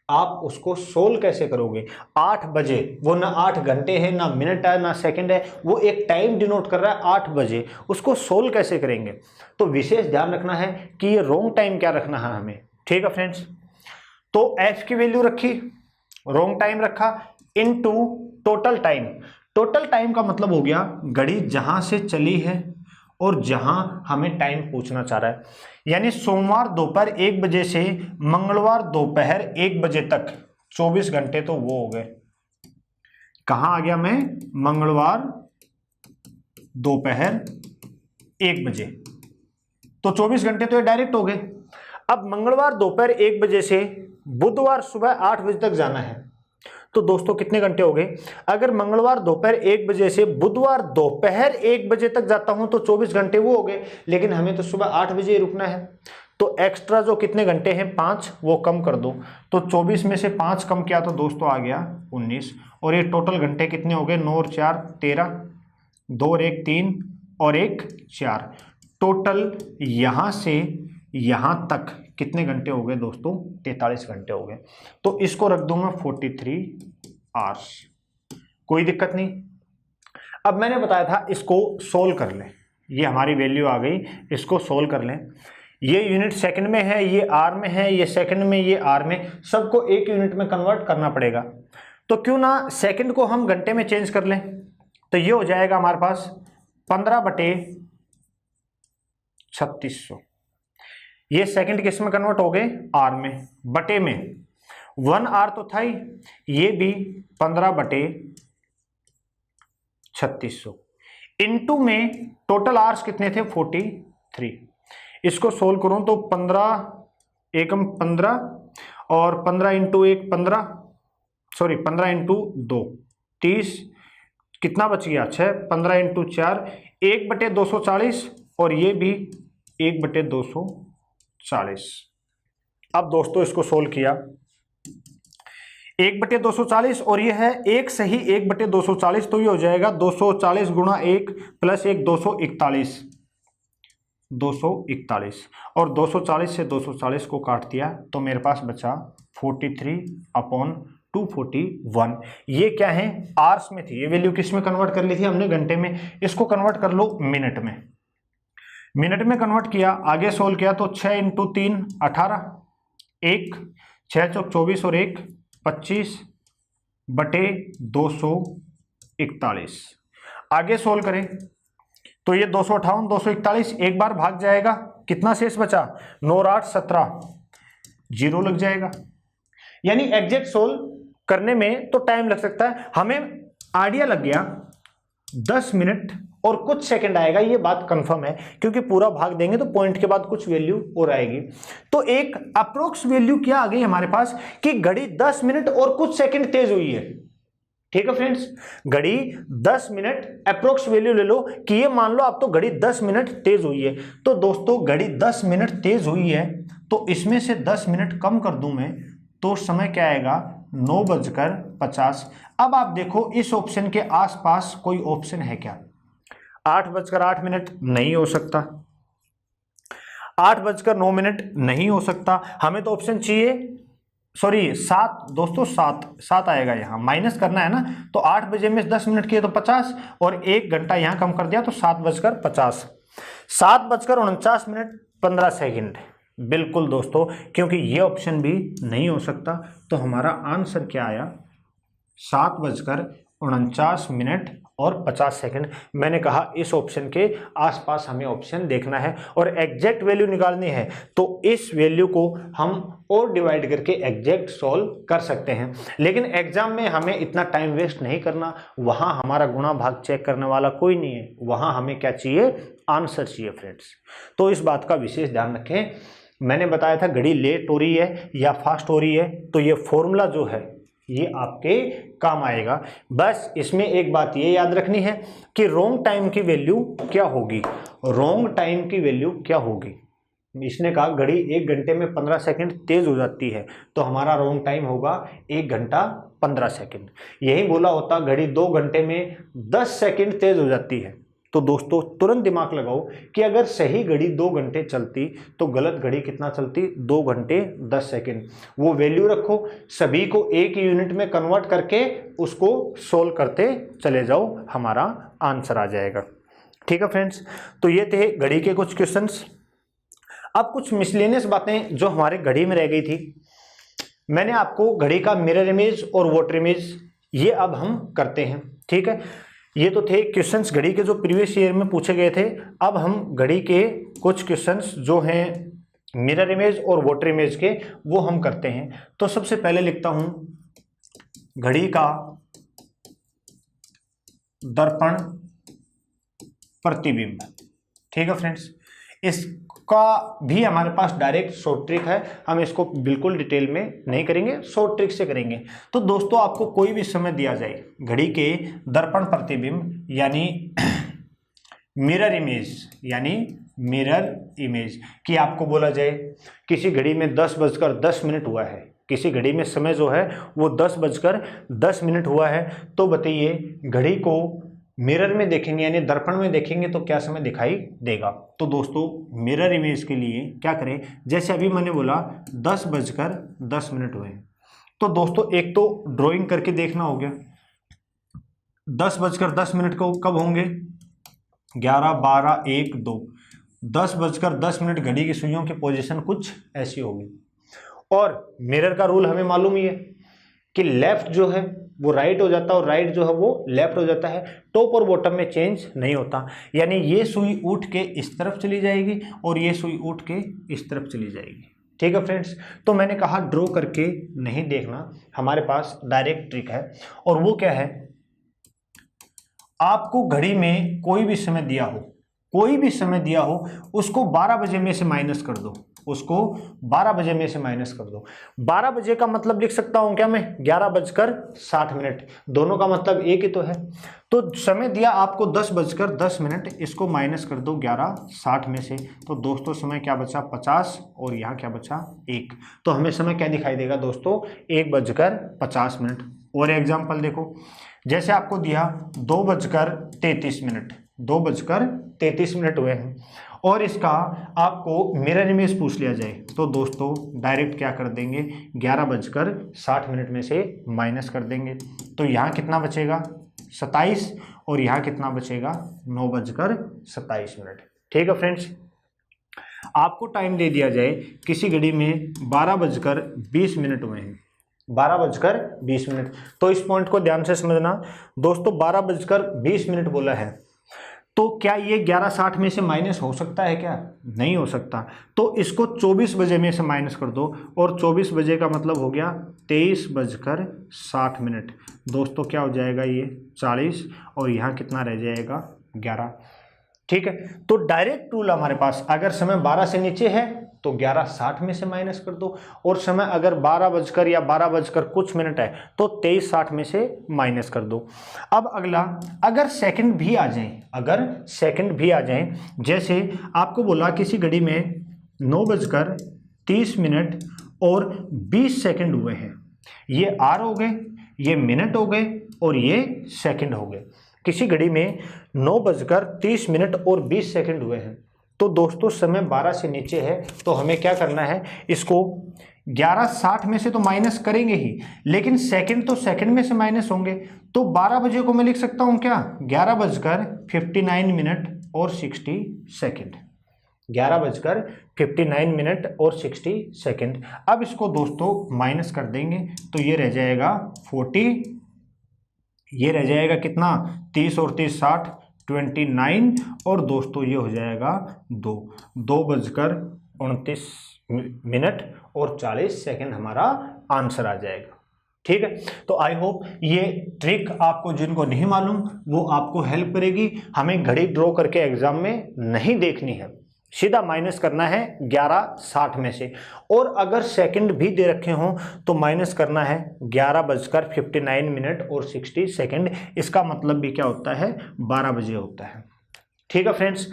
आप उसको सोल्व कैसे करोगे? 8 बजे, वो ना 8 घंटे है, ना मिनट है, ना सेकंड है, वो एक टाइम डिनोट कर रहा है 8 बजे। उसको सोल्व कैसे करेंगे? तो विशेष ध्यान रखना है कि ये रॉन्ग टाइम क्या रखना है हमें। ठीक है फ्रेंड्स, तो एफ की वैल्यू रखी, रॉन्ग टाइम रखा, into total time. Total time का मतलब हो गया घड़ी जहां से चली है और जहां हमें टाइम पूछना चाह रहा है। यानी सोमवार दोपहर 1 बजे से मंगलवार दोपहर 1 बजे तक 24 घंटे तो वो हो गए। कहां आ गया मैं? मंगलवार दोपहर 1 बजे, तो 24 घंटे तो ये डायरेक्ट हो गए। अब मंगलवार दोपहर 1 बजे से बुधवार सुबह 8 बजे तक जाना है तो दोस्तों कितने घंटे हो गए? अगर मंगलवार दोपहर 1 बजे से बुधवार दोपहर 1 बजे तक जाता हूं तो 24 घंटे वो हो गए, लेकिन हमें तो सुबह 8 बजे ही रुकना है। तो एक्स्ट्रा जो कितने घंटे हैं 5, वो कम कर दो। तो 24 में से 5 कम किया तो दोस्तों आ गया 19। और ये टोटल घंटे कितने हो गए? 9 और 4 13, 2 और 1 3 और 1 4। टोटल यहां से यहां तक कितने घंटे हो गए दोस्तों? 43 घंटे हो गए। तो इसको रख दूं मैं 43 आवर्स, कोई दिक्कत नहीं। अब मैंने बताया था इसको सोल्व कर लें, ये हमारी वैल्यू आ गई, इसको सोल्व कर लें। ये यूनिट सेकंड में है, ये आर में है, ये सेकंड में, ये आर में, सबको एक यूनिट में कन्वर्ट करना पड़ेगा। तो क्यों ना सेकंड को हम घंटे में चेंज कर लें। तो ये हो जाएगा हमारे पास 15/3600। ये सेकंड किस में कन्वर्ट हो गए? आर में। बटे में 1 आर तो था ही, ये भी 15/3600। इनटू में टोटल आर्स कितने थे? 43। इसको सोल्व करूं तो 15 एकम 15 और 15 इंटू 1 15, सॉरी 15 इंटू 2 30, कितना बच गया? 6। 15 इंटू 4 1/240 और ये भी 1/240। अब दोस्तों इसको सोल्व किया, 1/240 और ये है एक सही 1/240, तो ये हो जाएगा 240 गुणा 1 प्लस 1 241, 241 और 240 से 240 को काट दिया तो मेरे पास बचा 43/241। ये क्या है? आर्स में थी, ये वैल्यू किस में कन्वर्ट कर ली थी हमने? घंटे में। इसको कन्वर्ट कर लो मिनट में। मिनट में कन्वर्ट किया, आगे सोल्व किया तो 6 इंटू 3 18, 1 6 चौक 24 और 1 25/241। आगे सोल्व करें तो ये 258 241 एक बार भाग जाएगा, कितना शेष बचा? 9 और 8 17, 0 लग जाएगा। यानी एग्जैक्ट सोल्व करने में तो टाइम लग सकता है, हमें आइडिया लग गया 10 मिनट और कुछ सेकंड आएगा, ये बात कंफर्म है, क्योंकि पूरा भाग देंगे तो पॉइंट के बाद कुछ वैल्यू और आएगी। तो एक अप्रोक्स वैल्यू क्या आ गई हमारे पास कि घड़ी 10 मिनट और कुछ सेकंड तेज हुई है। ठीक है फ्रेंड्स, घड़ी 10 मिनट अप्रोक्स वैल्यू ले लो कि ये मान लो आप तो घड़ी 10 मिनट तेज हुई है। तो दोस्तों घड़ी 10 मिनट तेज हुई है तो इसमें से 10 मिनट कम कर दूं मैं तो समय क्या आएगा? 9:50। अब आप देखो इस ऑप्शन के आसपास कोई ऑप्शन है क्या? 8:08 नहीं हो सकता, 8:09 नहीं हो सकता, हमें तो ऑप्शन चाहिए, सॉरी 7 दोस्तों, 7 आएगा, यहाँ माइनस करना है ना। तो 8 बजे में 10 मिनट किए तो 50 और 1 घंटा यहाँ कम कर दिया तो 7:50, 7:49 15 सेकंड। बिल्कुल दोस्तों, क्योंकि ये ऑप्शन भी नहीं हो सकता तो हमारा आंसर क्या आया? 7:49 और 50 सेकंड। मैंने कहा इस ऑप्शन के आसपास हमें ऑप्शन देखना है और एग्जैक्ट वैल्यू निकालनी है, तो इस वैल्यू को हम और डिवाइड करके एग्जैक्ट सॉल्व कर सकते हैं। लेकिन एग्जाम में हमें इतना टाइम वेस्ट नहीं करना, वहां हमारा गुणा भाग चेक करने वाला कोई नहीं है, वहां हमें क्या चाहिए? आंसर चाहिए फ्रेंड्स। तो इस बात का विशेष ध्यान रखें। मैंने बताया था घड़ी लेट हो रही है या फास्ट हो रही है, तो ये फॉर्मूला जो है ये आपके काम आएगा। बस इसमें एक बात ये याद रखनी है कि रॉन्ग टाइम की वैल्यू क्या होगी, रॉन्ग टाइम की वैल्यू क्या होगी। इसने कहा घड़ी 1 घंटे में 15 सेकंड तेज हो जाती है, तो हमारा रॉन्ग टाइम होगा 1 घंटा 15 सेकंड। यही बोला होता घड़ी 2 घंटे में 10 सेकंड तेज हो जाती है, तो दोस्तों तुरंत दिमाग लगाओ कि अगर सही घड़ी 2 घंटे चलती तो गलत घड़ी कितना चलती? 2 घंटे 10 सेकंड। वो वैल्यू रखो, सभी को एक यूनिट में कन्वर्ट करके उसको सोल्व करते चले जाओ, हमारा आंसर आ जाएगा। ठीक है फ्रेंड्स, तो ये थे घड़ी के कुछ क्वेश्चंस। अब कुछ मिसलेनियस बातें जो हमारे घड़ी में रह गई थी, मैंने आपको घड़ी का मिरर इमेज और वाटर इमेज ये अब हम करते हैं। ठीक है, ये तो थे क्वेश्चंस घड़ी के जो प्रीवियस ईयर में पूछे गए थे। अब हम घड़ी के कुछ क्वेश्चंस जो हैं मिरर इमेज और वाटर इमेज के वो हम करते हैं। तो सबसे पहले लिखता हूं घड़ी का दर्पण प्रतिबिंब। ठीक है फ्रेंड्स, इसका भी हमारे पास डायरेक्ट शॉर्ट ट्रिक है, हम इसको बिल्कुल डिटेल में नहीं करेंगे, शॉर्ट ट्रिक से करेंगे। तो दोस्तों आपको कोई भी समय दिया जाए घड़ी के दर्पण प्रतिबिंब यानी मिरर इमेज, यानी मिरर इमेज कि आपको बोला जाए किसी घड़ी में 10:10 हुआ है, किसी घड़ी में समय जो है वो 10:10 हुआ है, तो बताइए घड़ी को मिरर में देखेंगे यानी दर्पण में देखेंगे तो क्या समय दिखाई देगा। तो दोस्तों मिरर इमेज के लिए क्या करें, जैसे अभी मैंने बोला 10:10 हुए हैं, तो दोस्तों एक तो ड्राइंग करके देखना हो गया। 10:10 को कब होंगे? 11, 12, 1, 2। 10:10 घड़ी की सुइयों की पोजीशन कुछ ऐसी होगी। और मिरर का रूल हमें मालूम ही है कि लेफ्ट जो है वो राइट हो जाता है और राइट जो है वो लेफ्ट हो जाता है, टॉप और बॉटम में चेंज नहीं होता। यानी ये सुई उठ के इस तरफ चली जाएगी और ये सुई उठ के इस तरफ चली जाएगी। ठीक है फ्रेंड्स, तो मैंने कहा ड्रॉ करके नहीं देखना, हमारे पास डायरेक्ट ट्रिक है। और वो क्या है, आपको घड़ी में कोई भी समय दिया हो, कोई भी समय दिया हो, उसको 12 बजे में से माइनस कर दो, उसको 12 बजे में से माइनस कर दो। 12 बजे का मतलब लिख सकता हूं क्या मैं 11:60, दोनों का मतलब एक ही तो है। तो समय दिया आपको 10:10, इसको माइनस कर दो 11:60 में से, तो दोस्तों समय क्या बचा 50 और यहाँ क्या बचा 1। तो हमें समय क्या दिखाई देगा दोस्तों 1:50। और एग्जाम्पल देखो, जैसे आपको दिया 2:33, 2:33 हुए हैं और इसका आपको मिरर इमेज पूछ लिया जाए, तो दोस्तों डायरेक्ट क्या कर देंगे 11:60 में से माइनस कर देंगे। तो यहाँ कितना बचेगा 27 और यहाँ कितना बचेगा 9:27। ठीक है फ्रेंड्स, आपको टाइम दे दिया जाए किसी घड़ी में 12:20 हुए हैं, 12:20, तो इस पॉइंट को ध्यान से समझना दोस्तों। 12:20 बोला है, तो क्या ये 11:60 में से माइनस हो सकता है क्या? नहीं हो सकता। तो इसको 24 बजे में से माइनस कर दो और 24 बजे का मतलब हो गया 23:60। दोस्तों क्या हो जाएगा ये 40 और यहाँ कितना रह जाएगा 11। ठीक है, तो डायरेक्ट रूल हमारे पास, अगर समय 12 से नीचे है तो 11:60 में से माइनस कर दो, और समय अगर 12 बजकर या 12 बजकर कुछ मिनट है तो 23:60 में से माइनस कर दो। अब अगला, अगर सेकंड भी आ जाएं, अगर सेकंड भी आ जाएं, जैसे आपको बोला किसी घड़ी में 9:30 और 20 सेकंड हुए हैं, ये आर हो गए, ये मिनट हो गए और ये सेकंड हो गए। किसी घड़ी में 9:30 और 20 सेकंड हुए हैं, तो दोस्तों समय 12 से नीचे है, तो हमें क्या करना है, इसको 11:60 में से तो माइनस करेंगे ही, लेकिन सेकंड तो सेकंड में से माइनस होंगे। तो 12 बजे को मैं लिख सकता हूं क्या 11:59 और 60 सेकंड, 11:59 और 60 सेकंड। अब इसको दोस्तों माइनस कर देंगे तो ये रह जाएगा 40, ये रह जाएगा कितना 30 और 30 60 29, और दोस्तों ये हो जाएगा 2:29 और 40 सेकंड हमारा आंसर आ जाएगा। ठीक है, तो आई होप ये ट्रिक आपको जिनको नहीं मालूम वो आपको हेल्प करेगी। हमें घड़ी ड्रॉ करके एग्जाम में नहीं देखनी है, सीधा माइनस करना है 11:60 में से, और अगर सेकंड भी दे रखे हों तो माइनस करना है 11:59 और 60 सेकंड। इसका मतलब भी क्या होता है 12 बजे होता है। ठीक है फ्रेंड्स,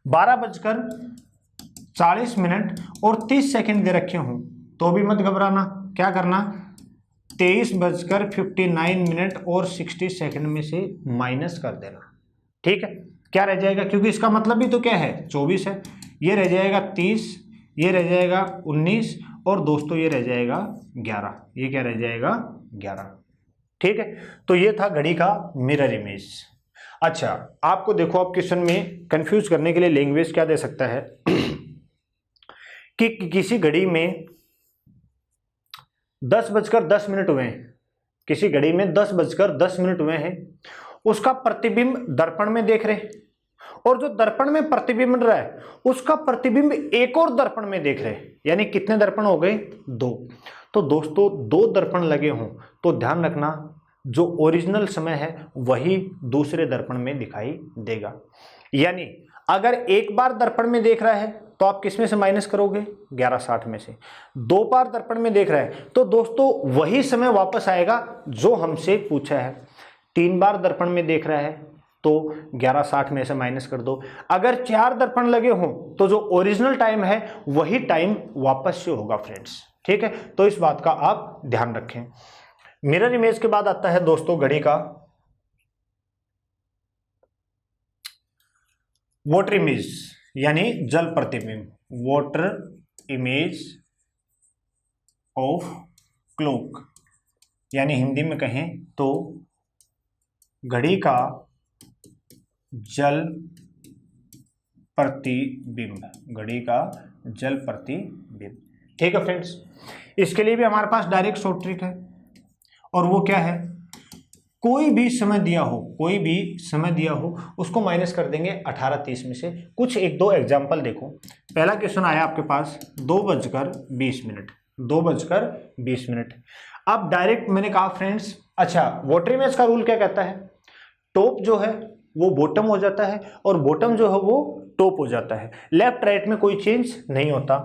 12:40 और 30 सेकंड दे रखे हों तो भी मत घबराना, क्या करना 23:59 और 60 सेकंड में से माइनस कर देना। ठीक है, क्या रह जाएगा, क्योंकि इसका मतलब भी तो क्या है 24 है, ये रह जाएगा 30, ये रह जाएगा 19 और दोस्तों ये रह जाएगा 11, ये क्या रह जाएगा 11। ठीक है, तो ये था घड़ी का मिरर इमेज। अच्छा, आपको देखो आप क्वेश्चन में कंफ्यूज करने के लिए लैंग्वेज क्या दे सकता है कि किसी घड़ी में 10:10 हुए हैं, किसी घड़ी में 10:10 हुए हैं, उसका प्रतिबिंब दर्पण में देख रहे हैं, और जो दर्पण में प्रतिबिंब बन रहा है उसका प्रतिबिंब एक और दर्पण में देख रहे हैं, यानी कितने दर्पण हो गए 2। तो दोस्तों 2 दर्पण लगे हों तो ध्यान रखना जो ओरिजिनल समय है वही दूसरे दर्पण में दिखाई देगा। यानी अगर एक बार दर्पण में देख रहा है तो आप किस में से माइनस करोगे 11:60 में से, 2 बार दर्पण में देख रहा है तो दोस्तों वही समय वापस आएगा जो हमसे पूछा है। 3 बार दर्पण में देख रहा है तो 11:60 में से माइनस कर दो। अगर 4 दर्पण लगे हों तो जो ओरिजिनल टाइम है वही टाइम वापस से होगा फ्रेंड्स। ठीक है, तो इस बात का आप ध्यान रखें। मिरर इमेज के बाद आता है दोस्तों घड़ी का वाटर इमेज, यानी जल प्रतिबिंब, वाटर इमेज ऑफ क्लॉक, यानी हिंदी में कहें तो घड़ी का जल प्रतिबिंब, घड़ी का जल प्रतिबिंब। ठीक है फ्रेंड्स, इसके लिए भी हमारे पास डायरेक्ट शॉर्ट ट्रिक है, और वो क्या है, कोई भी समय दिया हो, कोई भी समय दिया हो, उसको माइनस कर देंगे 18:30 में से। कुछ एक दो एग्जाम्पल देखो। पहला क्वेश्चन आया आपके पास 2:20। 2:20। अब डायरेक्ट मैंने कहा फ्रेंड्स, अच्छा वोटर इमेज का रूल क्या कहता है, टॉप जो है वो बॉटम हो जाता है और बॉटम जो है वो टॉप हो जाता है, लेफ्ट राइट में कोई चेंज नहीं होता।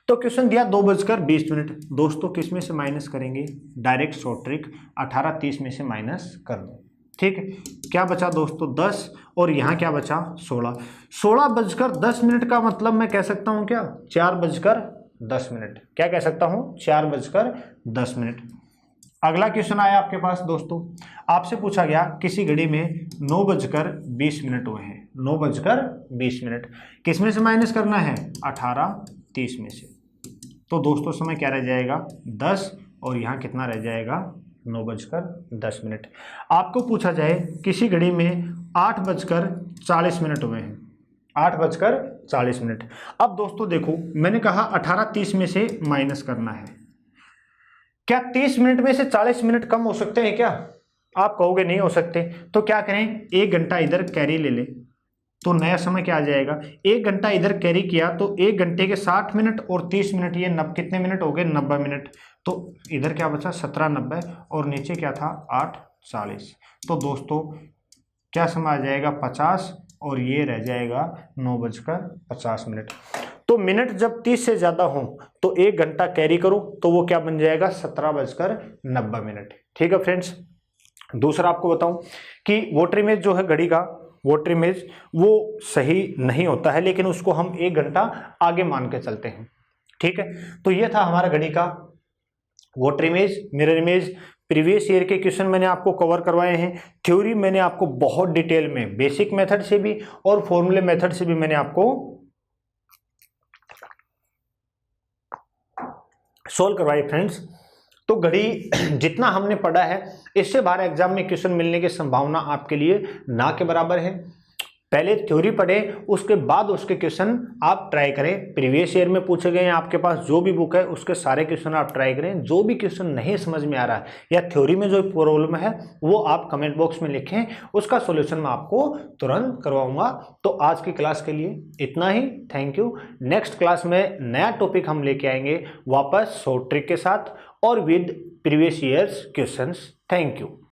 तो क्वेश्चन दिया 2:20। दोस्तों किस में से माइनस करेंगे, डायरेक्ट शॉर्ट ट्रिक 18:30 में से माइनस कर दो। ठीक है, क्या बचा दोस्तों 10 और यहाँ क्या बचा 16। 16:10 का मतलब मैं कह सकता हूँ क्या 4:10। क्या कह सकता हूँ 4:10। अगला क्वेश्चन आया आपके पास दोस्तों, आपसे पूछा गया किसी घड़ी में 9:20 हुए हैं। 9:20 किस में से माइनस करना है 18:30 में से। तो दोस्तों समय क्या रह जाएगा 10 और यहाँ कितना रह जाएगा 9:10। आपको पूछा जाए किसी घड़ी में 8:40 हुए हैं। 8:40। अब दोस्तों देखो मैंने कहा 18:30 में से माइनस करना है। क्या 30 मिनट में से 40 मिनट कम हो सकते हैं क्या, आप कहोगे नहीं हो सकते। तो क्या करें, 1 घंटा इधर कैरी ले ले तो नया समय क्या आ जाएगा, 1 घंटा इधर कैरी किया तो 1 घंटे के 60 मिनट और 30 मिनट, ये कितने मिनट हो गए 90 मिनट। तो इधर क्या बचा 17:90 और नीचे क्या था 8:40। तो दोस्तों क्या समय आ जाएगा 50 और ये रह जाएगा 9:50। तो मिनट जब 30 से ज़्यादा हो तो 1 घंटा कैरी करो तो वो क्या बन जाएगा 17:90। ठीक है फ्रेंड्स। दूसरा आपको बताऊं कि वोटर इमेज जो है घड़ी का, वोटर इमेज वो सही नहीं होता है, लेकिन उसको हम 1 घंटा आगे मान के चलते हैं। ठीक है, तो ये था हमारा घड़ी का voter image, mirror image. Previous year के क्वेश्चन मैंने आपको कवर करवाए हैं। थ्योरी मैंने आपको बहुत डिटेल में बेसिक मेथड से भी और फॉर्मूले मेथड से भी मैंने आपको सोल्व करवाई फ्रेंड्स। तो घड़ी जितना हमने पढ़ा है इससे बाहर एग्जाम में क्वेश्चन मिलने की संभावना आपके लिए ना के बराबर है। पहले थ्योरी पढ़े, उसके बाद उसके क्वेश्चन आप ट्राई करें। प्रीवियस ईयर में पूछे गए हैं आपके पास जो भी बुक है उसके सारे क्वेश्चन आप ट्राई करें। जो भी क्वेश्चन नहीं समझ में आ रहा है या थ्योरी में जो प्रॉब्लम है वो आप कमेंट बॉक्स में लिखें, उसका सॉल्यूशन मैं आपको तुरंत करवाऊंगा। तो आज की क्लास के लिए इतना ही, थैंक यू। नेक्स्ट क्लास में नया टॉपिक हम लेके आएंगे वापस शॉर्ट ट्रिक के साथ और with previous years questions. Thank you.